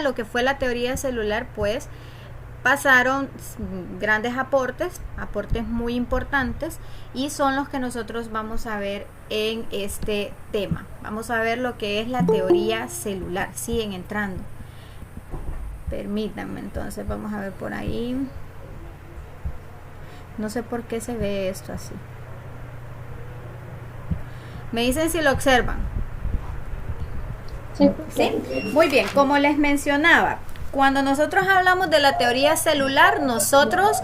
lo que fue la teoría celular, pues pasaron grandes aportes muy importantes, y son los que nosotros vamos a ver en este tema. Vamos a ver lo que es la teoría celular. Siguen entrando. Permítanme, entonces vamos a ver por ahí. No sé por qué se ve esto así. Me dicen si lo observan. Sí. ¿Sí? Muy bien, como les mencionaba, cuando nosotros hablamos de la teoría celular, nosotros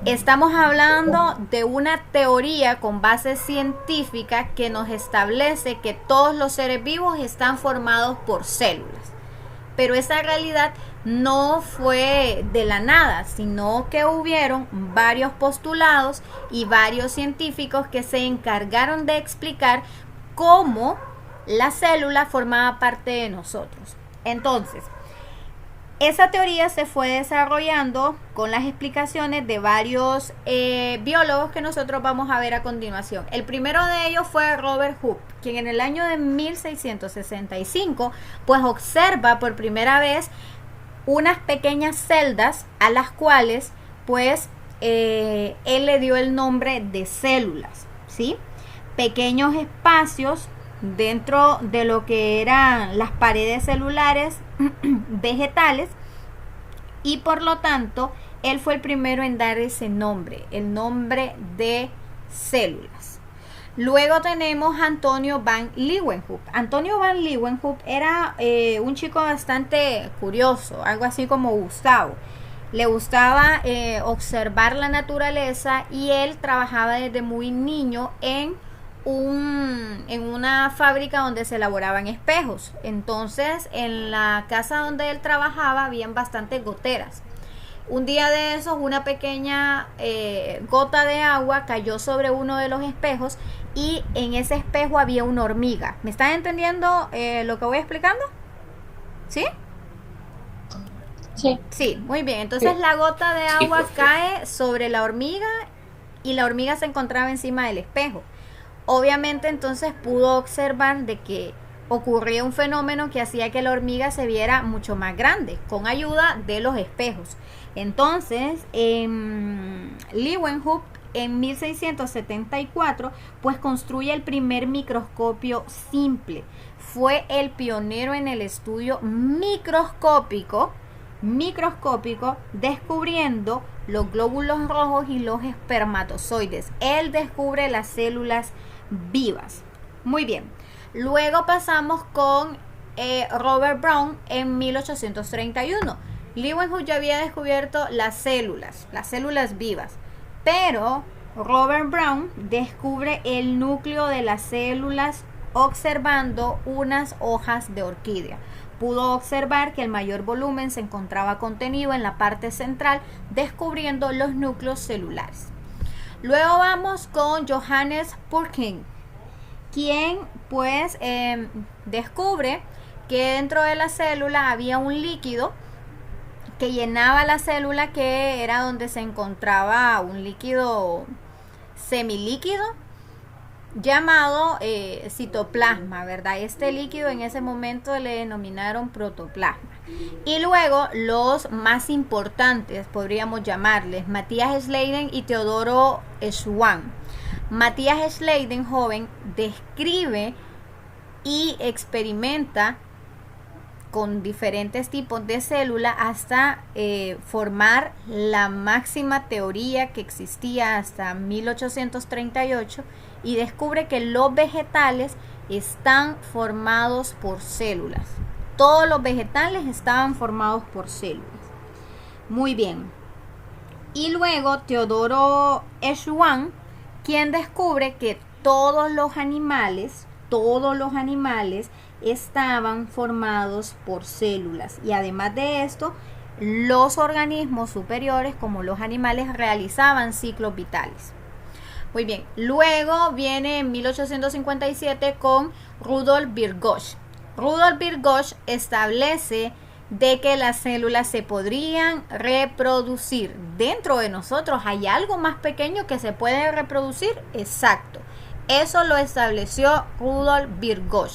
estamos hablando de una teoría con base científica que nos establece que todos los seres vivos están formados por células. Pero esa realidad no fue de la nada, sino que hubieron varios postulados y varios científicos que se encargaron de explicar cómo la célula formaba parte de nosotros. Entonces, esa teoría se fue desarrollando con las explicaciones de varios biólogos que nosotros vamos a ver a continuación. El primero de ellos fue Robert Hooke, quien en el año de 1665 pues observa por primera vez unas pequeñas celdas a las cuales pues él le dio el nombre de células, ¿sí? Pequeños espacios dentro de lo que eran las paredes celulares vegetales, y por lo tanto él fue el primero en dar ese nombre, el nombre de células. Luego tenemos a Antonio van Leeuwenhoek. Antonio van Leeuwenhoek era un chico bastante curioso, algo así como Gustavo. Le gustaba observar la naturaleza, y él trabajaba desde muy niño en una fábrica donde se elaboraban espejos. Entonces en la casa donde él trabajaba habían bastantes goteras. Un día de esos, una pequeña gota de agua cayó sobre uno de los espejos, y en ese espejo había una hormiga. ¿Me están entendiendo lo que voy explicando? ¿Sí? Sí. Sí, muy bien. Entonces la gota de agua cae sobre la hormiga, y la hormiga se encontraba encima del espejo. Obviamente entonces pudo observar de que ocurría un fenómeno que hacía que la hormiga se viera mucho más grande con ayuda de los espejos. Entonces Leeuwenhoek en 1674 pues construye el primer microscopio simple. Fue el pionero en el estudio microscópico, descubriendo los glóbulos rojos y los espermatozoides. Él descubre las células vivas. Muy bien. Luego pasamos con Robert Brown en 1831. Leeuwenhoek ya había descubierto las células vivas, pero Robert Brown descubre el núcleo de las células observando unas hojas de orquídea. Pudo observar que el mayor volumen se encontraba contenido en la parte central, descubriendo los núcleos celulares. Luego vamos con Johannes Purkinje, quien pues descubre que dentro de la célula había un líquido que llenaba la célula, que era donde se encontraba un líquido semilíquido llamado citoplasma, ¿verdad? Este líquido en ese momento le denominaron protoplasma. Y luego los más importantes, podríamos llamarles Matthias Schleiden y Teodoro Schwann. Matthias Schleiden, joven, describe y experimenta con diferentes tipos de células hasta formar la máxima teoría que existía hasta 1838, y descubre que los vegetales están formados por células. Todos los vegetales estaban formados por células. Muy bien. Y luego Teodoro Schwann, quien descubre que todos los animales estaban formados por células, y además de esto, los organismos superiores como los animales realizaban ciclos vitales. Muy bien, luego viene en 1857 con Rudolf Virchow. Rudolf Virchow establece de que las células se podrían reproducir. Dentro de nosotros hay algo más pequeño que se puede reproducir. Exacto. Eso lo estableció Rudolf Virchow.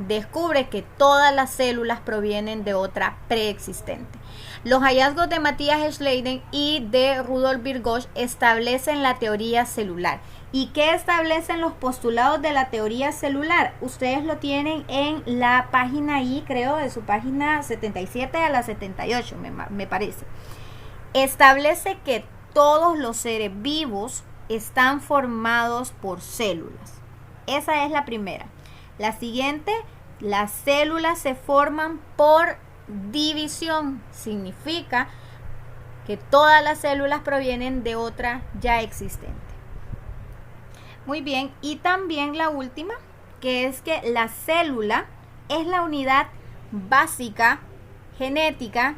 descubre que todas las células provienen de otra preexistente. Los hallazgos de Matthias Schleiden y de Rudolf Virchow establecen la teoría celular. ¿Y qué establecen los postulados de la teoría celular? Ustedes lo tienen en la página ahí, creo, de su página 77 a la 78, me parece. Establece que todos los seres vivos están formados por células. Esa es la primera. La siguiente, las células se forman por división. Significa que todas las células provienen de otra ya existente. Muy bien, y también la última, que es que la célula es la unidad básica genética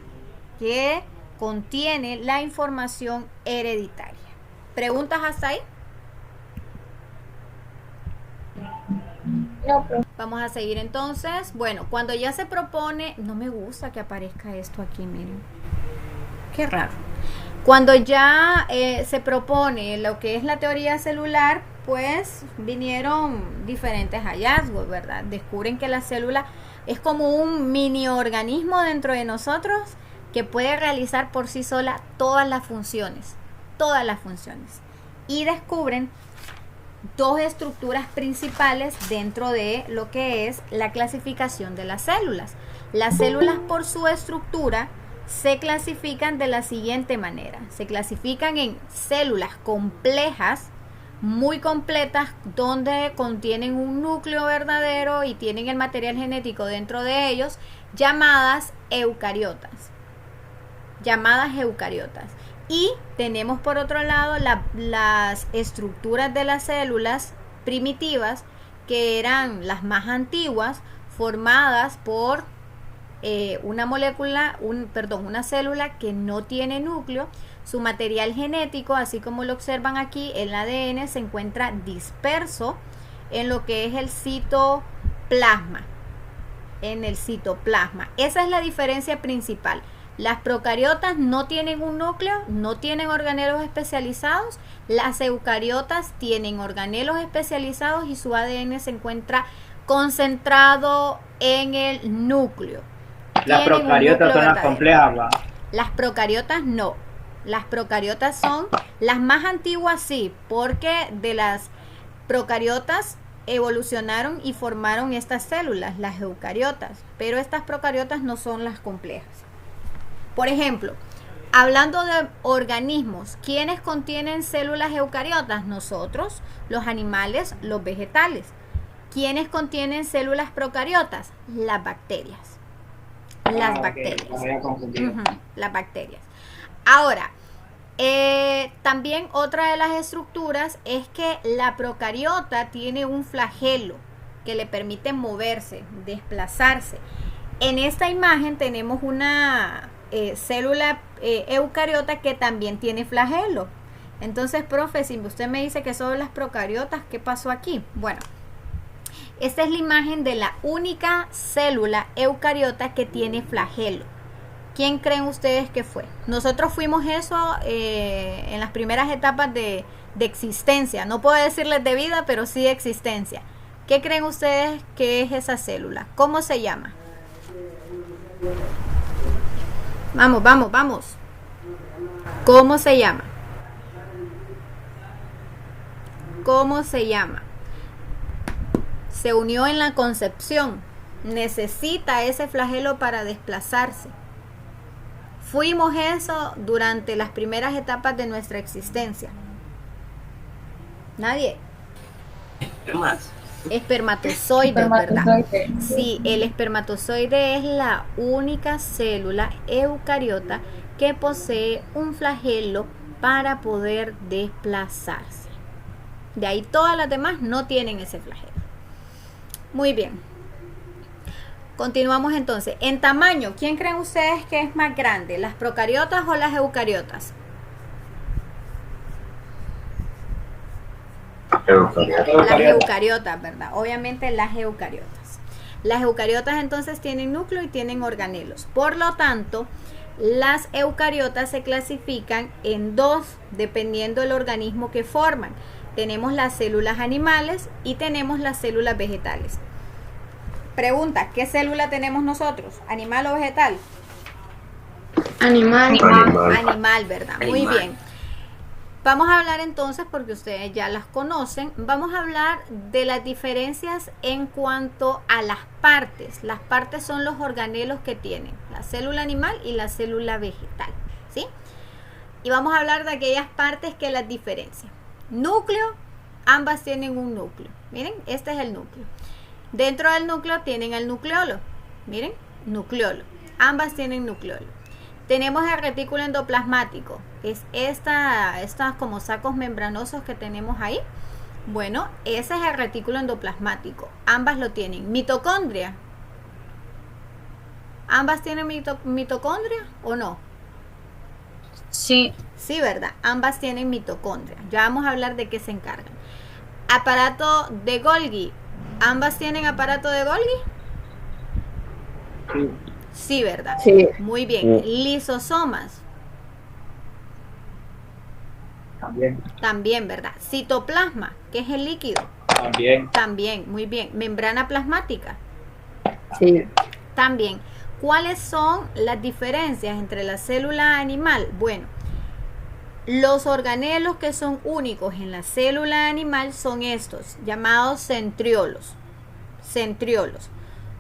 que contiene la información hereditaria. ¿Preguntas hasta ahí? No, profe. Vamos a seguir entonces. Bueno, cuando ya se propone, no me gusta que aparezca esto aquí, miren. Qué raro. Cuando ya se propone lo que es la teoría celular, pues vinieron diferentes hallazgos, ¿verdad? Descubren que la célula es como un mini organismo dentro de nosotros que puede realizar por sí sola todas las funciones. Y descubren dos estructuras principales dentro de lo que es la clasificación de las células. Las células, por su estructura, se clasifican de la siguiente manera. Se clasifican en células complejas, muy completas, donde contienen un núcleo verdadero y tienen el material genético dentro de ellos, llamadas eucariotas. Y tenemos por otro lado las estructuras de las células primitivas, que eran las más antiguas, formadas por una célula que no tiene núcleo. Su material genético, así como lo observan aquí, el ADN se encuentra disperso en lo que es el citoplasma. Esa es la diferencia principal. Las procariotas no tienen un núcleo, no tienen organelos especializados. Las eucariotas tienen organelos especializados y su ADN se encuentra concentrado en el núcleo. Las procariotas son las complejas, ¿va? Las procariotas no. Las procariotas son las más antiguas, sí, porque de las procariotas evolucionaron y formaron estas células, las eucariotas, pero estas procariotas no son las complejas. Por ejemplo, hablando de organismos, ¿quiénes contienen células eucariotas? Nosotros, los animales, los vegetales. ¿Quiénes contienen células procariotas? Las bacterias. Las bacterias. Ahora, también otra de las estructuras es que la procariota tiene un flagelo que le permite moverse, desplazarse. En esta imagen tenemos una célula eucariota que también tiene flagelo. Entonces, profe, si usted me dice que son las procariotas, ¿qué pasó aquí? Bueno, esta es la imagen de la única célula eucariota que tiene flagelo. ¿Quién creen ustedes que fue? Nosotros fuimos eso en las primeras etapas de existencia. No puedo decirles de vida, pero sí de existencia. ¿Qué creen ustedes que es esa célula? ¿Cómo se llama? Vamos. ¿Cómo se llama? Se unió en la concepción. Necesita ese flagelo para desplazarse. Fuimos eso durante las primeras etapas de nuestra existencia. ¿Nadie? ¿Qué más? Espermatozoides, ¿verdad? Sí, el espermatozoide es la única célula eucariota que posee un flagelo para poder desplazarse. De ahí todas las demás no tienen ese flagelo. Muy bien. Continuamos entonces. En tamaño, ¿quién creen ustedes que es más grande? ¿Las procariotas o las eucariotas? Las eucariotas, ¿verdad? Obviamente las eucariotas. Las eucariotas entonces tienen núcleo y tienen organelos. Por lo tanto, las eucariotas se clasifican en dos, dependiendo del organismo que forman. Tenemos las células animales y tenemos las células vegetales. Pregunta, ¿qué célula tenemos nosotros? ¿Animal o vegetal? Animal. Animal, ¿verdad? Muy bien. Vamos a hablar entonces, porque ustedes ya las conocen, vamos a hablar de las diferencias en cuanto a las partes. Las partes son los organelos que tienen la célula animal y la célula vegetal, ¿sí? Y vamos a hablar de aquellas partes que las diferencian. Núcleo, ambas tienen un núcleo. Miren, este es el núcleo. Dentro del núcleo tienen el nucleolo. Miren, nucleolo. Ambas tienen nucleolo. Tenemos el retículo endoplasmático. Es estas como sacos membranosos que tenemos ahí. Bueno, ese es el retículo endoplasmático. Ambas lo tienen. Mitocondria. ¿Ambas tienen mitocondria o no? Sí. Sí, ¿verdad? Ambas tienen mitocondria. Ya vamos a hablar de qué se encargan. Aparato de Golgi. ¿Ambas tienen aparato de Golgi? Sí. Sí, ¿verdad? Sí. Muy bien. Lisosomas. También, ¿verdad? Citoplasma, que es el líquido. También, muy bien. Membrana plasmática. Sí. También. ¿Cuáles son las diferencias entre la célula animal? Bueno, los organelos que son únicos en la célula animal son estos, llamados centriolos. Centriolos.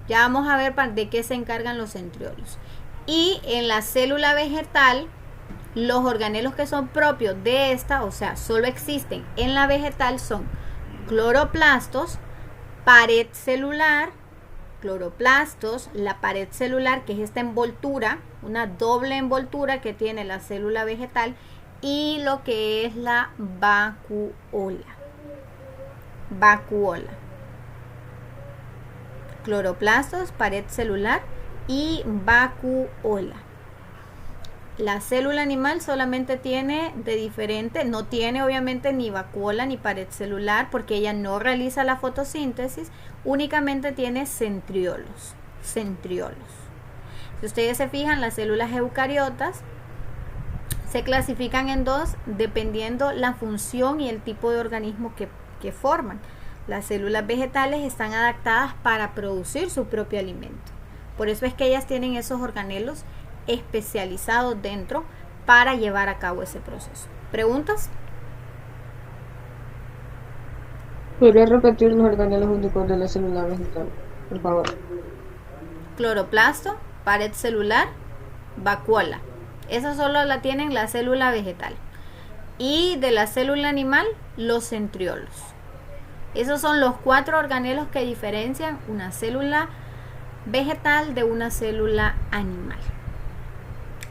Ya vamos a ver de qué se encargan los centriolos. Y en la célula vegetal, los organelos que son propios de esta, o sea, solo existen en la vegetal, son cloroplastos, pared celular, cloroplastos, la pared celular, que es esta envoltura, una doble envoltura que tiene la célula vegetal, y lo que es la vacuola. Vacuola. Cloroplastos, pared celular y vacuola. La célula animal solamente tiene de diferente, no tiene obviamente ni vacuola ni pared celular porque ella no realiza la fotosíntesis, únicamente tiene centriolos. Centriolos. Si ustedes se fijan, las células eucariotas se clasifican en dos dependiendo la función y el tipo de organismo que forman. Las células vegetales están adaptadas para producir su propio alimento. Por eso es que ellas tienen esos organelos especializados dentro para llevar a cabo ese proceso. ¿Preguntas? ¿Podría repetir los organelos únicos de la célula vegetal, por favor? Cloroplasto, pared celular, vacuola. Esa solo la tienen la célula vegetal. Y de la célula animal, los centriolos. Esos son los 4 organelos que diferencian una célula vegetal de una célula animal.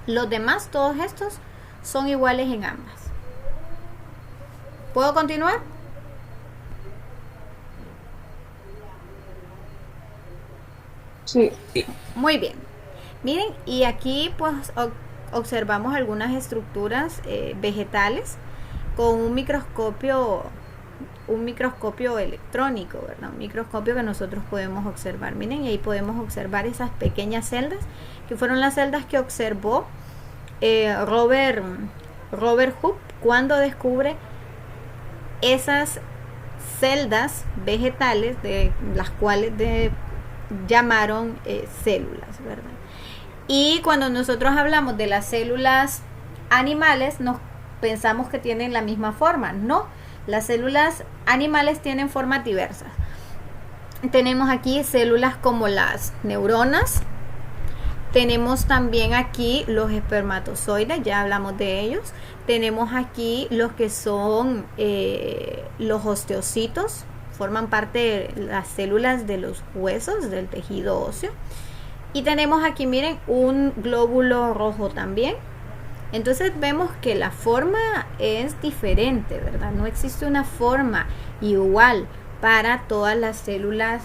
Los demás, todos estos, son iguales en ambas. ¿Puedo continuar? Sí. Muy bien. Miren, y aquí pues observamos algunas estructuras vegetales con un microscopio electrónico, ¿verdad? Un microscopio que nosotros podemos observar. Miren, y ahí podemos observar esas pequeñas celdas, que fueron las celdas que observó Robert Hooke cuando descubre esas celdas vegetales, de las cuales llamaron células, ¿verdad? Y cuando nosotros hablamos de las células animales, nos pensamos que tienen la misma forma. No, las células animales tienen formas diversas. Tenemos aquí células como las neuronas. Tenemos también aquí los espermatozoides, ya hablamos de ellos. Tenemos aquí los que son los osteocitos, forman parte de las células de los huesos, del tejido óseo. Y tenemos aquí, miren, un glóbulo rojo también. Entonces vemos que la forma es diferente, ¿verdad? No existe una forma igual para todas las células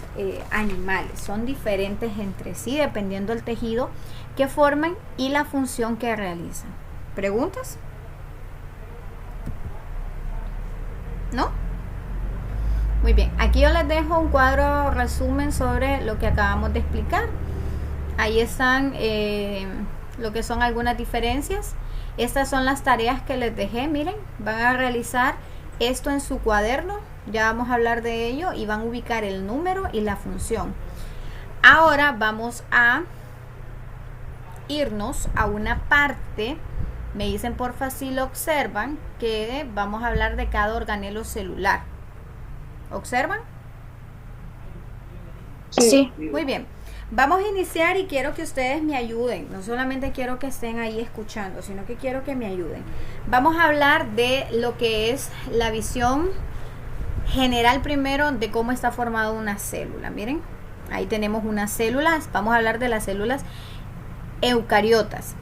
animales. Son diferentes entre sí dependiendo del tejido que forman y la función que realizan. ¿Preguntas? ¿No? Muy bien. Aquí yo les dejo un cuadro resumen sobre lo que acabamos de explicar. Ahí están lo que son algunas diferencias. Estas son las tareas que les dejé. Miren, van a realizar esto en su cuaderno. Ya vamos a hablar de ello y van a ubicar el número y la función. Ahora vamos a irnos a una parte, me dicen porfa si lo observan, que vamos a hablar de cada organelo celular. ¿Observan? Sí. Muy bien. Vamos a iniciar y quiero que ustedes me ayuden. No solamente quiero que estén ahí escuchando, sino que quiero que me ayuden. Vamos a hablar de lo que es la visión general primero de cómo está formada una célula. Miren, ahí tenemos unas células. Vamos a hablar de las células eucariotas.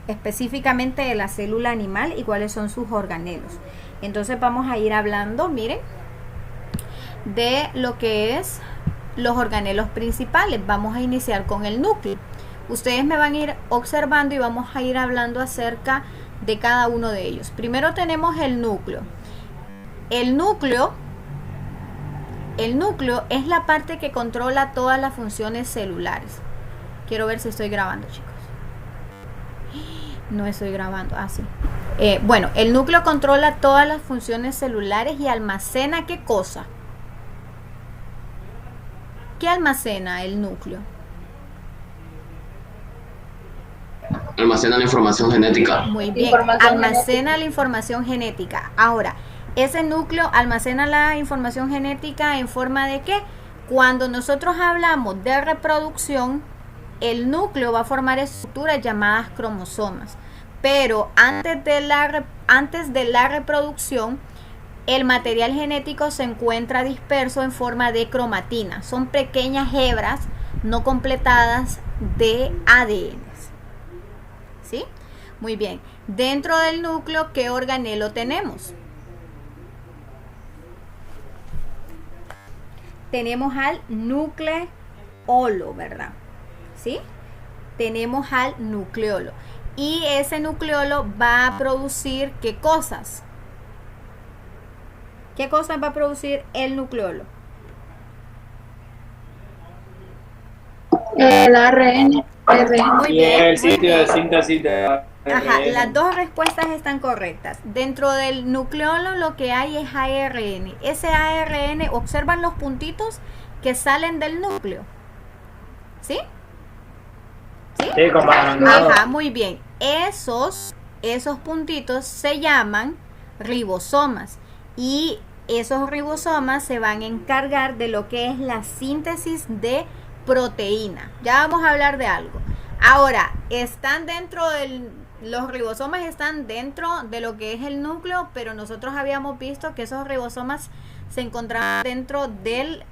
Específicamente de la célula animal y cuáles son sus organelos. Entonces vamos a ir hablando, miren, de lo que es los organelos principales. Vamos a iniciar con el núcleo. Ustedes me van a ir observando y vamos a ir hablando acerca de cada uno de ellos. Primero tenemos el núcleo. El núcleo es la parte que controla todas las funciones celulares. Quiero ver si estoy grabando, chicos. No estoy grabando, así. Bueno, el núcleo controla todas las funciones celulares y almacena ¿qué cosa? ¿Qué almacena el núcleo? Almacena la información genética. Muy bien, almacena la información genética. Ahora, ese núcleo almacena la información genética en forma de ¿qué? Cuando nosotros hablamos de reproducción, el núcleo va a formar estructuras llamadas cromosomas. Pero antes de la reproducción, el material genético se encuentra disperso en forma de cromatina. Son pequeñas hebras no completadas de ADN. ¿Sí? Muy bien. Dentro del núcleo, ¿qué organelo tenemos? Tenemos al nucleolo, ¿verdad? ¿Sí? Tenemos al nucleolo. Y ese nucleolo va a producir ¿qué cosas? ¿Qué cosas va a producir el nucleolo? El ARN. Muy Y bien, el muy sitio bien. de síntesis de Ajá, ARN. las dos respuestas están correctas. Dentro del nucleolo lo que hay es ARN. Ese ARN, observan los puntitos que salen del núcleo. ¿Sí? ¿Sí? Sí, como Ajá, muy bien. Esos puntitos se llaman ribosomas. Y esos ribosomas se van a encargar de lo que es la síntesis de proteína. Ya vamos a hablar de algo. Ahora, los ribosomas están dentro de lo que es el núcleo, pero nosotros habíamos visto que esos ribosomas se encontraban dentro del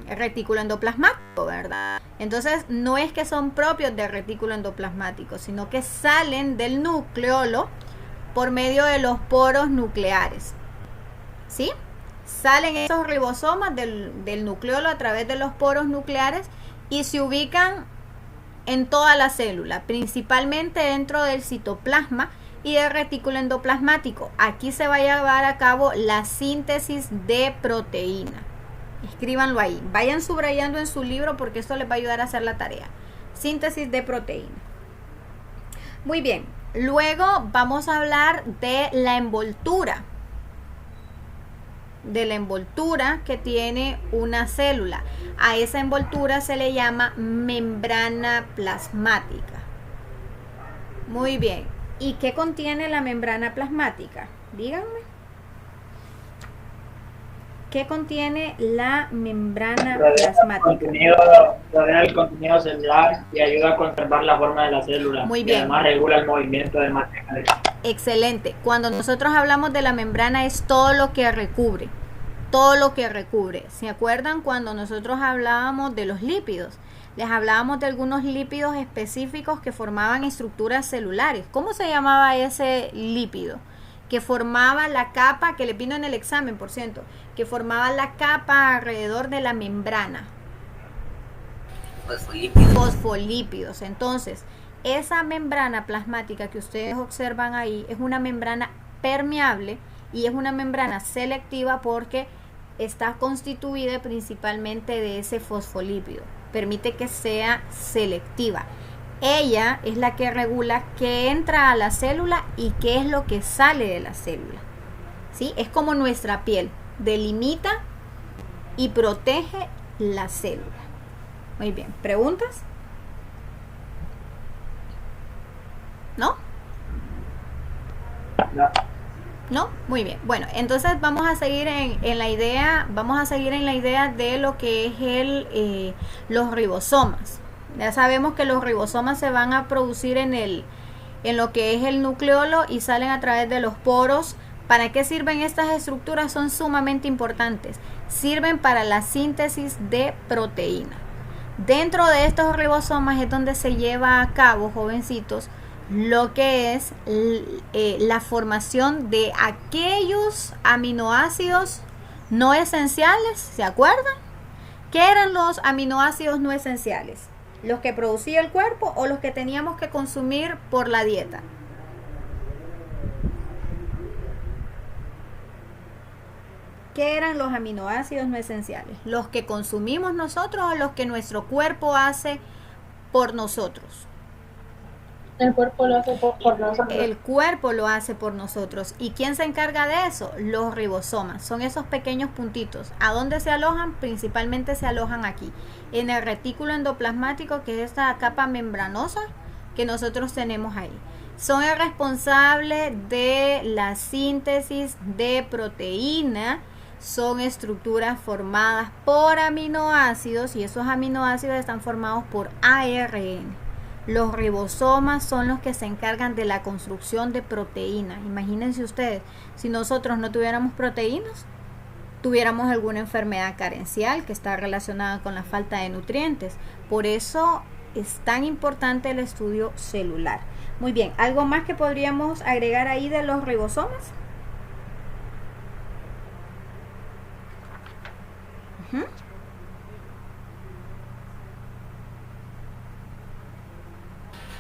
retículo endoplasmático, ¿verdad? Entonces, no es que son propios del retículo endoplasmático, sino que salen del nucleolo por medio de los poros nucleares. ¿Sí? Salen esos ribosomas del nucleolo a través de los poros nucleares y se ubican en toda la célula, principalmente dentro del citoplasma y del retículo endoplasmático. Aquí se va a llevar a cabo la síntesis de proteína. Escríbanlo ahí. Vayan subrayando en su libro porque esto les va a ayudar a hacer la tarea. Síntesis de proteína. Muy bien. Luego vamos a hablar de la envoltura. De la envoltura que tiene una célula. A esa envoltura se le llama membrana plasmática. Muy bien. ¿Y qué contiene la membrana plasmática? Díganme. ¿Qué contiene la membrana plasmática? Rodea el contenido celular y ayuda a conservar la forma de la célula. Muy Y bien. además regula el movimiento de materiales. Excelente. Cuando nosotros hablamos de la membrana es todo lo que recubre. Todo lo que recubre. ¿Se acuerdan cuando nosotros hablábamos de los lípidos? Les hablábamos de algunos lípidos específicos que formaban estructuras celulares. ¿Cómo se llamaba ese lípido? Que formaba la capa, que le vino en el examen, por cierto, que formaba la capa alrededor de la membrana. Fosfolípidos. Entonces, esa membrana plasmática que ustedes observan ahí es una membrana permeable y es una membrana selectiva porque está constituida principalmente de ese fosfolípido. Permite que sea selectiva. Ella es la que regula qué entra a la célula y qué es lo que sale de la célula. ¿Sí? Es como nuestra piel. Delimita y protege la célula. Muy bien, ¿preguntas? ¿No? No. ¿No? Muy bien. Bueno, entonces vamos a seguir en la idea, de lo que es los ribosomas. Ya sabemos que los ribosomas se van a producir en lo que es el nucleolo y salen a través de los poros. ¿Para qué sirven estas estructuras? Son sumamente importantes. Sirven para la síntesis de proteína. Dentro de estos ribosomas es donde se lleva a cabo, jovencitos, lo que es la formación de aquellos aminoácidos no esenciales. ¿Se acuerdan? ¿Qué eran los aminoácidos no esenciales? ¿Los que producía el cuerpo o los que teníamos que consumir por la dieta? ¿Qué eran los aminoácidos no esenciales? ¿Los que consumimos nosotros o los que nuestro cuerpo hace por nosotros? El cuerpo lo hace por nosotros. El cuerpo lo hace por nosotros. ¿Y quién se encarga de eso? Los ribosomas. Son esos pequeños puntitos. ¿A dónde se alojan? Principalmente se alojan aquí, en el retículo endoplasmático, que es esta capa membranosa que nosotros tenemos ahí. Son el responsable de la síntesis de proteína. Son estructuras formadas por aminoácidos y esos aminoácidos están formados por ARN. Los ribosomas son los que se encargan de la construcción de proteínas. Imagínense ustedes, si nosotros no tuviéramos proteínas, tuviéramos alguna enfermedad carencial que está relacionada con la falta de nutrientes. Por eso es tan importante el estudio celular. Muy bien, ¿algo más que podríamos agregar ahí de los ribosomas?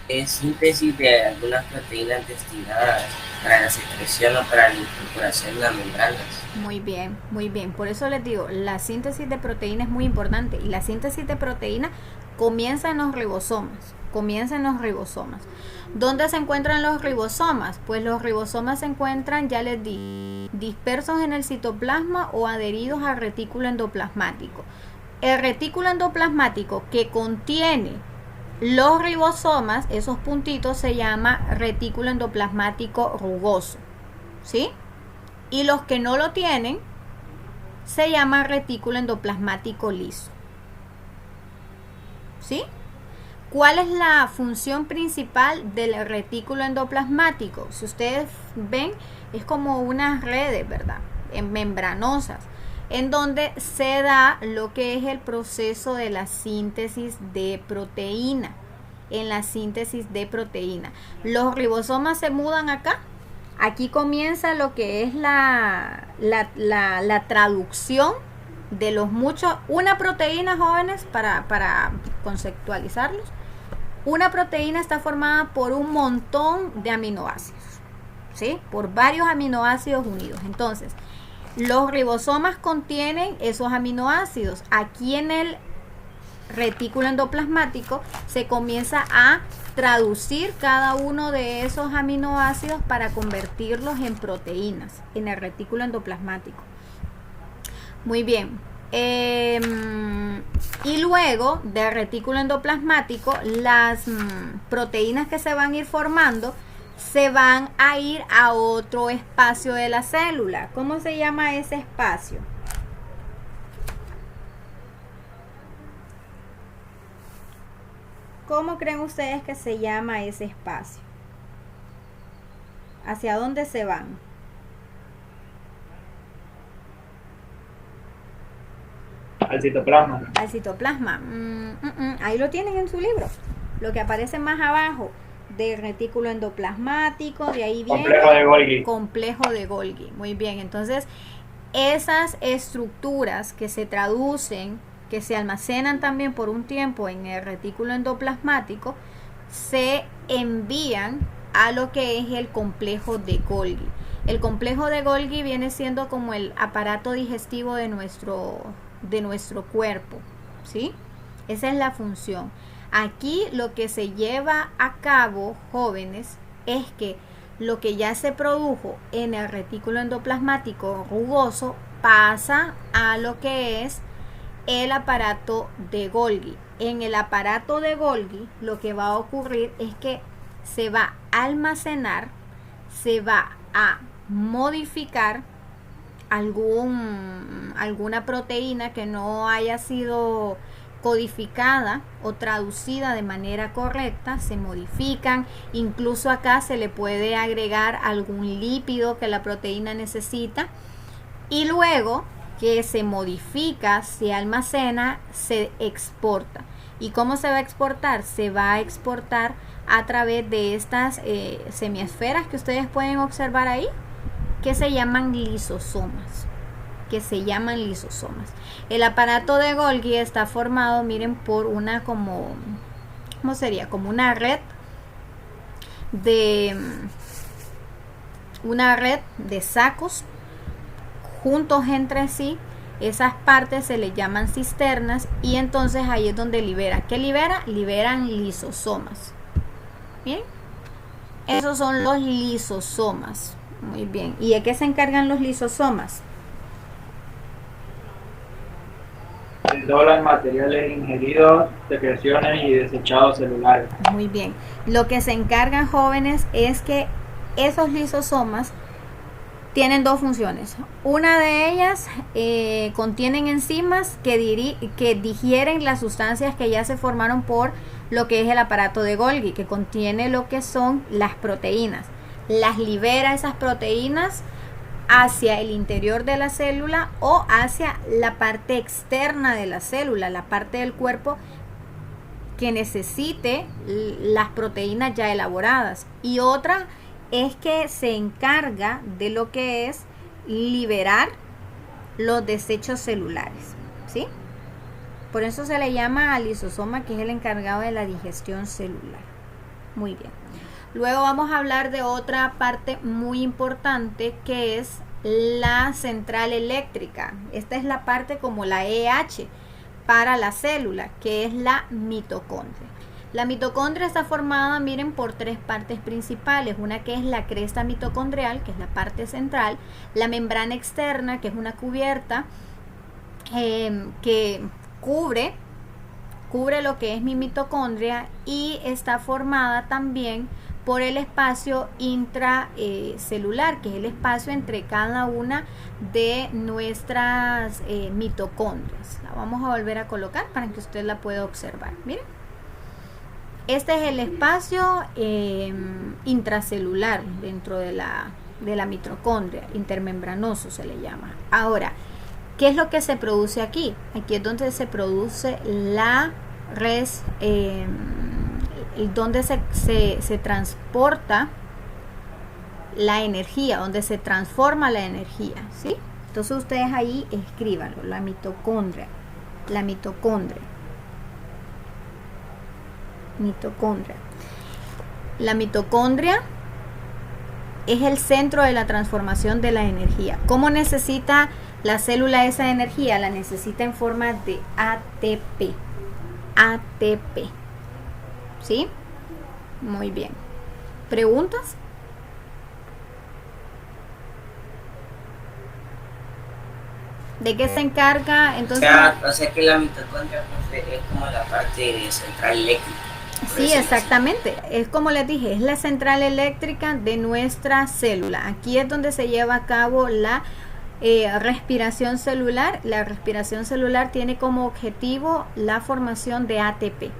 Es síntesis de algunas proteínas destinadas para la secreción o para la incorporación en las membranas. Muy bien, muy bien. Por eso les digo, la síntesis de proteína es muy importante. Y la síntesis de proteína comienza en los ribosomas. ¿Dónde se encuentran los ribosomas? Pues los ribosomas se encuentran, ya les di, dispersos en el citoplasma o adheridos al retículo endoplasmático. El retículo endoplasmático que contiene los ribosomas, esos puntitos, se llama retículo endoplasmático rugoso, ¿sí? Y los que no lo tienen se llama retículo endoplasmático liso, ¿sí? ¿Cuál es la función principal del retículo endoplasmático? Si ustedes ven, es como unas redes, ¿verdad? Membranosas, en donde se da lo que es el proceso de la síntesis de proteína. En la síntesis de proteína, los ribosomas se mudan acá. Aquí comienza lo que es la traducción de los muchos. Una proteína, jóvenes, para conceptualizarlos, una proteína está formada por un montón de aminoácidos, ¿sí? Por varios aminoácidos unidos. Entonces, los ribosomas contienen esos aminoácidos. Aquí en el retículo endoplasmático se comienza a traducir cada uno de esos aminoácidos para convertirlos en proteínas en el retículo endoplasmático. Muy bien. Y luego del retículo endoplasmático, las proteínas que se van a ir formando se van a ir a otro espacio de la célula. ¿Cómo se llama ese espacio? ¿Cómo creen ustedes que se llama ese espacio? ¿Hacia dónde se van? Al citoplasma. Al citoplasma. Ahí lo tienen en su libro. Lo que aparece más abajo del retículo endoplasmático, de ahí viene Complejo de Golgi. Complejo de Golgi. Muy bien, entonces esas estructuras que se traducen, que se almacenan también por un tiempo en el retículo endoplasmático, se envían a lo que es el complejo de Golgi. El complejo de Golgi viene siendo como el aparato digestivo de nuestro cuerpo, ¿sí? Esa es la función. Aquí lo que se lleva a cabo, jóvenes, es que lo que ya se produjo en el retículo endoplasmático rugoso pasa a lo que es el aparato de Golgi. En el aparato de Golgi lo que va a ocurrir es que se va a almacenar, se va a modificar alguna proteína que no haya sido codificada o traducida de manera correcta, se modifican, incluso acá se le puede agregar algún lípido que la proteína necesita, y luego que se modifica, se almacena, se exporta. ¿Y cómo se va a exportar? Se va a exportar a través de estas semiesferas que ustedes pueden observar ahí, que se llaman lisosomas. El aparato de Golgi está formado, miren, por una ¿cómo sería? Como una red de sacos juntos entre sí. Esas partes se le llaman cisternas y entonces ahí es donde liberan. ¿Qué libera? Liberan lisosomas. Bien, esos son los lisosomas. Muy bien. ¿Y de qué se encargan los lisosomas? Desdoblan materiales ingeridos, secreciones y desechados celulares. Muy bien. Lo que se encargan, jóvenes, es que esos lisosomas tienen dos funciones. Una de ellas contienen enzimas que digieren las sustancias que ya se formaron por lo que es el aparato de Golgi, que contiene lo que son las proteínas. Las libera esas proteínas hacia el interior de la célula o hacia la parte externa de la célula, la parte del cuerpo que necesite las proteínas ya elaboradas. Y otra es que se encarga de lo que es liberar los desechos celulares, ¿sí? Por eso se le llama al lisosoma, que es el encargado de la digestión celular. Muy bien. Luego vamos a hablar de otra parte muy importante, que es la central eléctrica. Esta es la parte como la EH para la célula, que es la mitocondria. La mitocondria está formada, miren, por tres partes principales. Una que es la cresta mitocondrial, que es la parte central. La membrana externa, que es una cubierta que cubre lo que es mi mitocondria, y está formada también por el espacio intracelular, que es el espacio entre cada una de nuestras mitocondrias. La vamos a volver a colocar para que usted la pueda observar. Miren, este es el espacio intracelular dentro de la mitocondria, intermembranoso se le llama. Ahora, ¿qué es lo que se produce aquí? Aquí es donde se produce donde se transporta la energía, donde se transforma la energía, ¿sí? Entonces ustedes ahí escríbanlo, la mitocondria. La mitocondria es el centro de la transformación de la energía. ¿Cómo necesita la célula esa energía? La necesita en forma de ATP. ¿Sí? Muy bien. ¿Preguntas? ¿De qué se encarga? Entonces, O sea que la mitocondria es como la parte central eléctrica. Sí, exactamente. Es como les dije, es la central eléctrica de nuestra célula. Aquí es donde se lleva a cabo la respiración celular. La respiración celular tiene como objetivo la formación de ATP.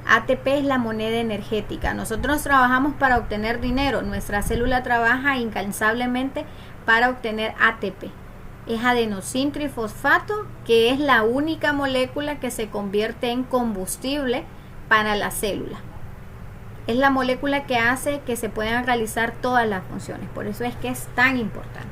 ATP es la moneda energética. Nosotros trabajamos para obtener dinero. Nuestra célula trabaja incansablemente para obtener ATP. Es adenosín trifosfato, que es la única molécula que se convierte en combustible para la célula. Es la molécula que hace que se puedan realizar todas las funciones. Por eso es que es tan importante.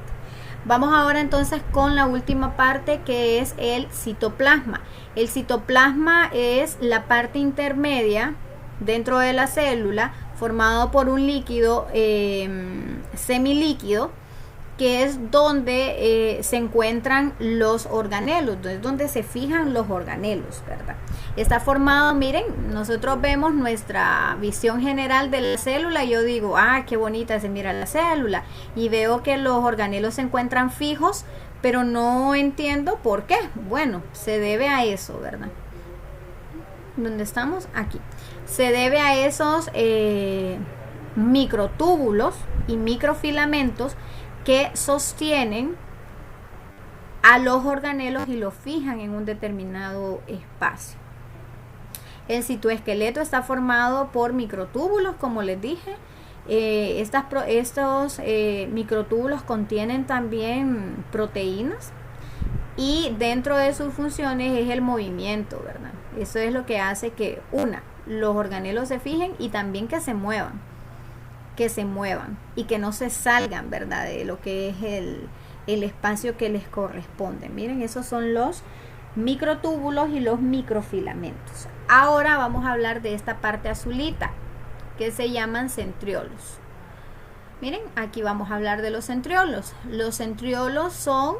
Vamos ahora entonces con la última parte, que es el citoplasma. El citoplasma es la parte intermedia dentro de la célula, formado por un líquido semilíquido, que es donde se encuentran los organelos, es donde se fijan los organelos, ¿verdad? Está formado, miren, nosotros vemos nuestra visión general de la célula, y yo digo, ah, qué bonita se mira la célula, y veo que los organelos se encuentran fijos, pero no entiendo por qué. Bueno, se debe a eso, ¿verdad? ¿Dónde estamos? Aquí. Se debe a esos microtúbulos y microfilamentos que sostienen a los organelos y los fijan en un determinado espacio. El citoesqueleto está formado por microtúbulos, como les dije. Estos microtúbulos contienen también proteínas, y dentro de sus funciones es el movimiento, ¿verdad? Eso es lo que hace que los organelos se fijen, y también que se muevan y que no se salgan, ¿verdad?, de lo que es el espacio que les corresponde. Miren, esos son los microtúbulos y los microfilamentos. Ahora vamos a hablar de esta parte azulita, que se llaman centriolos. Miren, aquí vamos a hablar de los centriolos. Los centriolos son,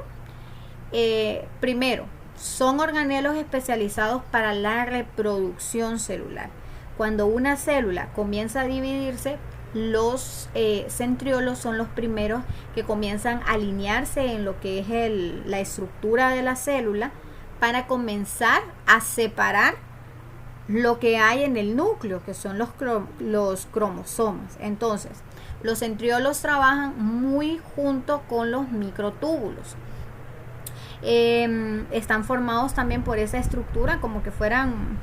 primero, son organelos especializados para la reproducción celular. Cuando una célula comienza a dividirse, los centriolos son los primeros que comienzan a alinearse en lo que es la estructura de la célula, para comenzar a separar lo que hay en el núcleo, que son los cromosomas. Entonces, los centriolos trabajan muy junto con los microtúbulos. Están formados también por esa estructura, como que fueran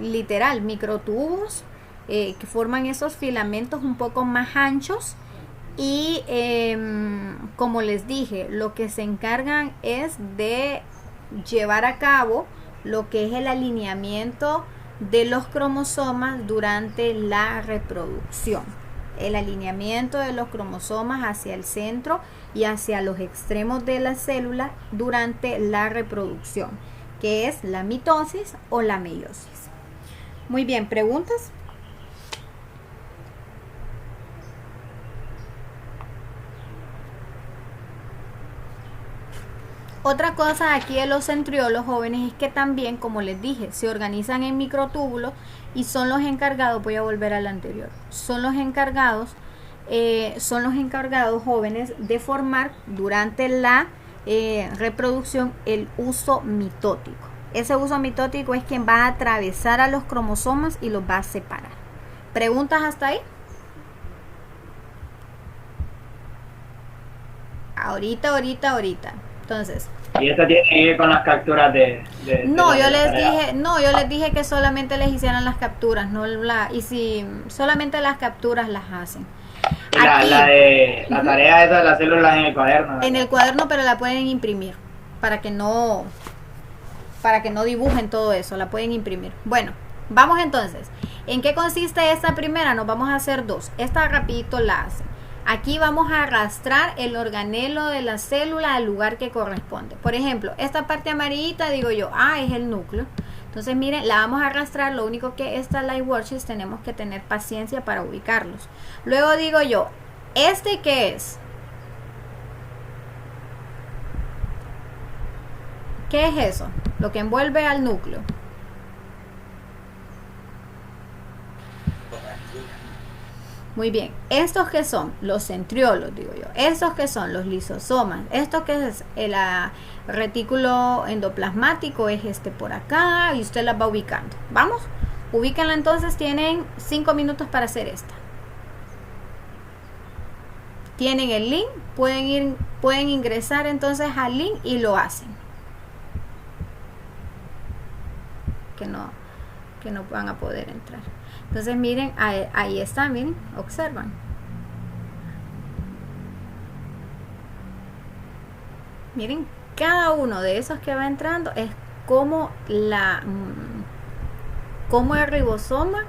literal microtubos, que forman esos filamentos un poco más anchos, y como les dije, lo que se encargan es de llevar a cabo lo que es el alineamiento de los cromosomas durante la reproducción. El alineamiento de los cromosomas hacia el centro y hacia los extremos de la célula durante la reproducción, que es la mitosis o la meiosis. Muy bien, ¿preguntas? Otra cosa aquí de los centriolos, jóvenes, es que también, como les dije, se organizan en microtúbulos, y son los encargados, voy a volver al anterior, son los encargados, jóvenes, de formar durante la reproducción el uso mitótico. Ese uso mitótico es quien va a atravesar a los cromosomas y los va a separar. ¿Preguntas hasta ahí? Ahorita. Entonces, y esto tiene que ir con las capturas no, yo les tarea. dije que solamente les hicieran las capturas, y si solamente las capturas las hacen. La tarea esa de las células en el cuaderno, ¿verdad? En el cuaderno, pero la pueden imprimir para que no dibujen todo eso, la pueden imprimir. Bueno, vamos entonces. ¿En qué consiste esta primera? Nos vamos a hacer dos. Esta rapidito la hacen. Aquí vamos a arrastrar el organelo de la célula al lugar que corresponde. Por ejemplo, esta parte amarillita, digo yo, es el núcleo. Entonces, miren, la vamos a arrastrar. Lo único que esta light worksheets tenemos que tener paciencia para ubicarlos. Luego digo yo, ¿este qué es? ¿Qué es eso? Lo que envuelve al núcleo. Muy bien, estos que son los centriolos, digo yo, estos que son los lisosomas, esto que es el retículo endoplasmático, es este por acá, y usted las va ubicando. Vamos, ubíquenla entonces, tienen 5 minutos para hacer esta. Tienen el link, pueden ingresar entonces al link y lo hacen. Que no van a poder entrar. Entonces miren, ahí está, miren, observan. Miren, cada uno de esos que va entrando es como el ribosoma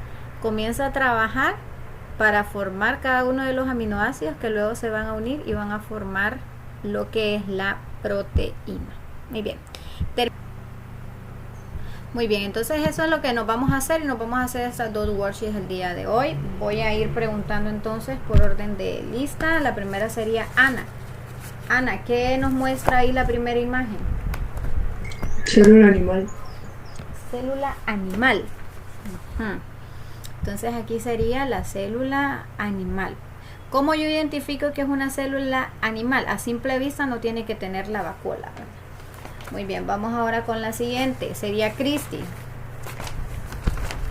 comienza a trabajar para formar cada uno de los aminoácidos que luego se van a unir y van a formar lo que es la proteína. Muy bien. Muy bien, entonces eso es lo que nos vamos a hacer, y nos vamos a hacer estas dos worksheets el día de hoy. Voy a ir preguntando entonces por orden de lista. La primera sería Ana. Ana, ¿qué nos muestra ahí la primera imagen? Célula animal. Célula animal. Ujú. Entonces aquí sería la célula animal. ¿Cómo yo identifico que es una célula animal? A simple vista no tiene que tener la vacuola, ¿verdad? Muy bien, vamos ahora con la siguiente. Sería Cristi.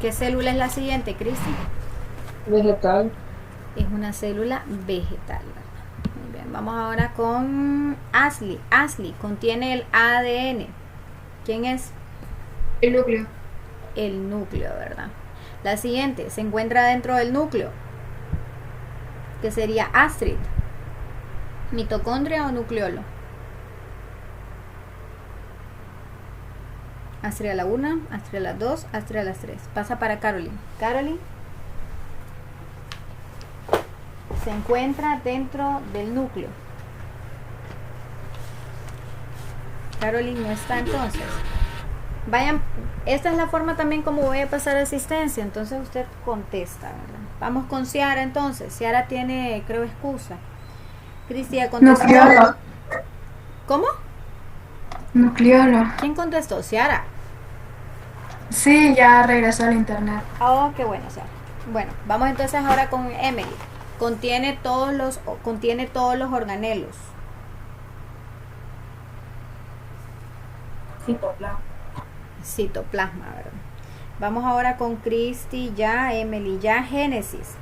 ¿Qué célula es la siguiente, Cristi? Vegetal. Es una célula vegetal, ¿verdad? Muy bien, vamos ahora con Ashley. Ashley, contiene el ADN. ¿Quién es? El núcleo. El núcleo, ¿verdad? La siguiente, se encuentra dentro del núcleo, que sería Astrid. ¿Mitocondria o nucleolo? Astrid a la 1, Astrid a las 2, Astrid a las 3. Pasa para Caroline. Caroline se encuentra dentro del núcleo. Caroline no está entonces. Vayan, esta es la forma también como voy a pasar asistencia, entonces usted contesta, ¿verdad? Vamos con Ciara entonces. Ciara tiene, creo, excusa. Cristian contestó. Nucleolo. ¿Cómo? Nucleolo. ¿Quién contestó? Ciara. Sí, ya regresó al internet. Oh, qué bueno, Ciara. Bueno, vamos entonces ahora con Emily. Contiene todos los organelos. Citoplasma, ¿verdad? Vamos ahora con Cristi, ya, Emily, ya, Génesis.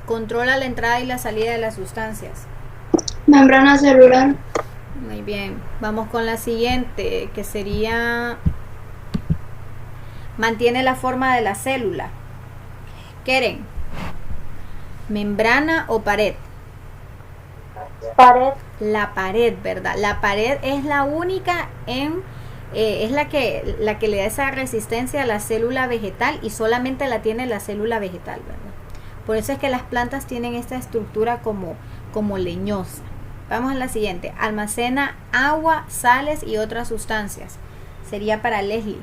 Controla la entrada y la salida de las sustancias. Membrana celular. Muy bien. Vamos con la siguiente, que sería... Mantiene la forma de la célula. Keren. ¿Membrana o pared? Pared. La pared, ¿verdad? La pared es la única es la que le da esa resistencia a la célula vegetal y solamente la tiene la célula vegetal, ¿verdad? Por eso es que las plantas tienen esta estructura como leñosa. Vamos a la siguiente. Almacena agua, sales y otras sustancias. Sería para Leslie.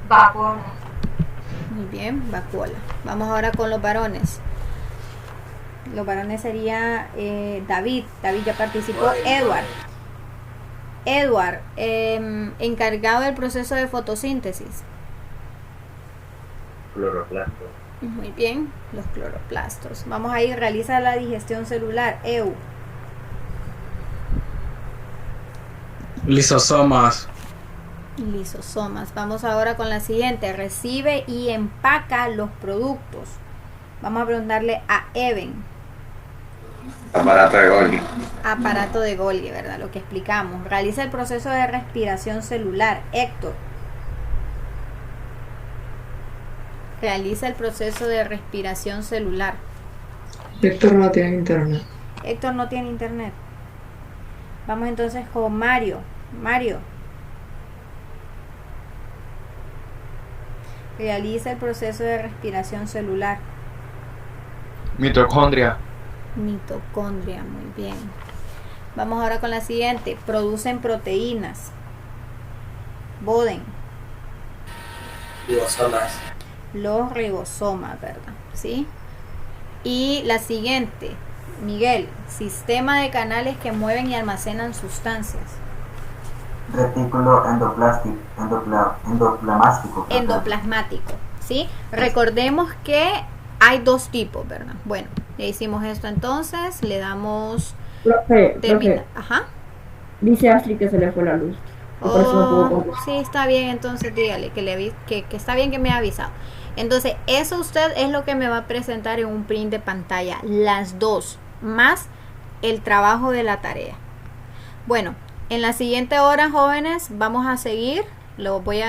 Vacuola. Muy bien, vacuola. Vamos ahora con los varones. Los varones sería David. David ya participó. Edward, encargado del proceso de fotosíntesis. Cloroplastos. Muy bien, los cloroplastos. Vamos a ir, realiza la digestión celular. Lisosomas. Lisosomas. Vamos ahora con la siguiente. Recibe y empaca los productos. Vamos a preguntarle a Even. Aparato de Golgi. Aparato de Golgi, ¿verdad? Lo que explicamos. Realiza el proceso de respiración celular. Héctor. Realiza el proceso de respiración celular. Héctor no tiene internet. Héctor no tiene internet. Vamos entonces con Mario. Mario. Realiza el proceso de respiración celular. Mitocondria. Mitocondria, muy bien. Vamos ahora con la siguiente. Producen proteínas. Boden. Ribosomas. Los ribosomas, ¿verdad? ¿Sí? Y la siguiente, Miguel. Sistema de canales que mueven y almacenan sustancias. Retículo endoplasmático. Endoplasmático, ¿sí? Recordemos que hay dos tipos, ¿verdad? Bueno, ya hicimos esto entonces, le damos... Profe, Ajá. dice Astrid que se le fue la luz. Por eso no puedo contestar. Sí, está bien, entonces dígale que está bien que me ha avisado. Entonces, eso usted es lo que me va a presentar en un print de pantalla, las dos, más el trabajo de la tarea. Bueno, en la siguiente hora, jóvenes, vamos a seguir, lo voy a